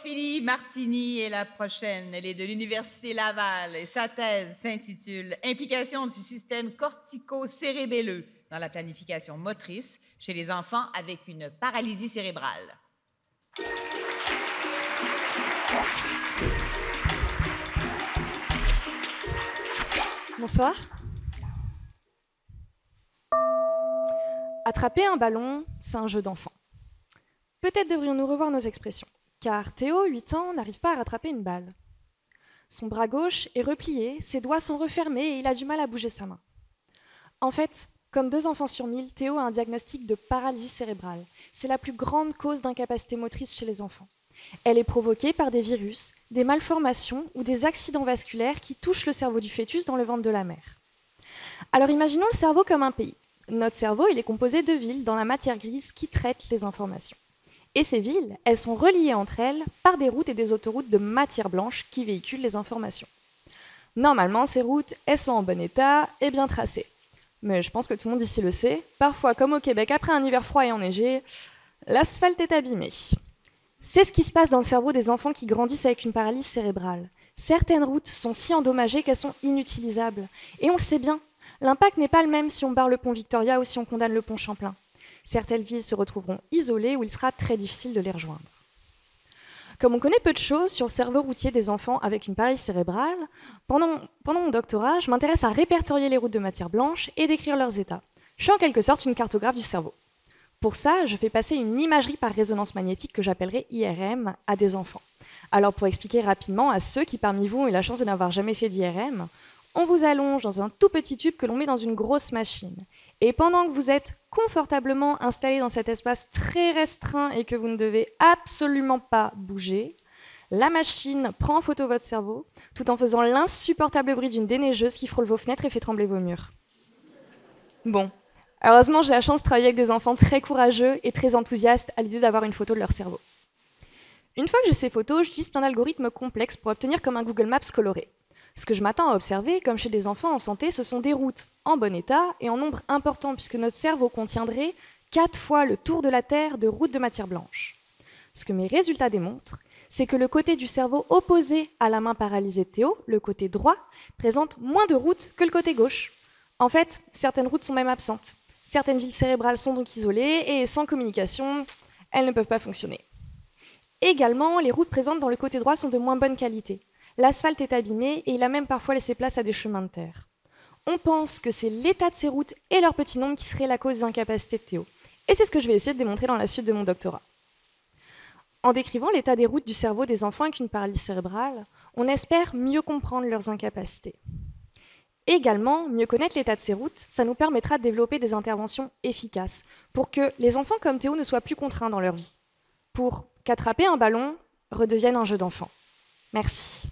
Ophélie Martini est la prochaine. Elle est de l'Université Laval et sa thèse s'intitule « Implication du système cortico-cérébelleux dans la planification motrice chez les enfants avec une paralysie cérébrale ». Bonsoir. Attraper un ballon, c'est un jeu d'enfant. Peut-être devrions-nous revoir nos expressions, car Théo, 8 ans, n'arrive pas à rattraper une balle. Son bras gauche est replié, ses doigts sont refermés et il a du mal à bouger sa main. En fait, comme 2 enfants sur 1000, Théo a un diagnostic de paralysie cérébrale. C'est la plus grande cause d'incapacité motrice chez les enfants. Elle est provoquée par des virus, des malformations ou des accidents vasculaires qui touchent le cerveau du fœtus dans le ventre de la mère. Alors imaginons le cerveau comme un pays. Notre cerveau, il est composé de villes dans la matière grise qui traitent les informations. Et ces villes, elles sont reliées entre elles par des routes et des autoroutes de matière blanche qui véhiculent les informations. Normalement, ces routes, elles sont en bon état et bien tracées. Mais je pense que tout le monde ici le sait, parfois, comme au Québec, après un hiver froid et enneigé, l'asphalte est abîmé. C'est ce qui se passe dans le cerveau des enfants qui grandissent avec une paralysie cérébrale. Certaines routes sont si endommagées qu'elles sont inutilisables. Et on le sait bien, l'impact n'est pas le même si on barre le pont Victoria ou si on condamne le pont Champlain. Certaines villes se retrouveront isolées où il sera très difficile de les rejoindre. Comme on connaît peu de choses sur le cerveau routier des enfants avec une paralysie cérébrale, pendant mon doctorat, je m'intéresse à répertorier les routes de matière blanche et décrire leurs états. Je suis en quelque sorte une cartographe du cerveau. Pour ça, je fais passer une imagerie par résonance magnétique que j'appellerai IRM à des enfants. Alors pour expliquer rapidement à ceux qui parmi vous ont eu la chance de n'avoir jamais fait d'IRM, on vous allonge dans un tout petit tube que l'on met dans une grosse machine. Et pendant que vous êtes confortablement installé dans cet espace très restreint et que vous ne devez absolument pas bouger, la machine prend en photo votre cerveau tout en faisant l'insupportable bruit d'une déneigeuse qui frôle vos fenêtres et fait trembler vos murs. Bon. Heureusement, j'ai la chance de travailler avec des enfants très courageux et très enthousiastes à l'idée d'avoir une photo de leur cerveau. Une fois que j'ai ces photos, j'utilise plein d'algorithmes complexes pour obtenir comme un Google Maps coloré. Ce que je m'attends à observer, comme chez des enfants en santé, ce sont des routes en bon état et en nombre important, puisque notre cerveau contiendrait 4 fois le tour de la Terre de routes de matière blanche. Ce que mes résultats démontrent, c'est que le côté du cerveau opposé à la main paralysée de Théo, le côté droit, présente moins de routes que le côté gauche. En fait, certaines routes sont même absentes. Certaines villes cérébrales sont donc isolées et sans communication, elles ne peuvent pas fonctionner. Également, les routes présentes dans le côté droit sont de moins bonne qualité. L'asphalte est abîmé et il a même parfois laissé place à des chemins de terre. On pense que c'est l'état de ces routes et leur petit nombre qui seraient la cause des incapacités de Théo. Et c'est ce que je vais essayer de démontrer dans la suite de mon doctorat. En décrivant l'état des routes du cerveau des enfants avec une paralysie cérébrale, on espère mieux comprendre leurs incapacités. Également, mieux connaître l'état de ces routes, ça nous permettra de développer des interventions efficaces pour que les enfants comme Théo ne soient plus contraints dans leur vie, pour qu'attraper un ballon redevienne un jeu d'enfant. Merci.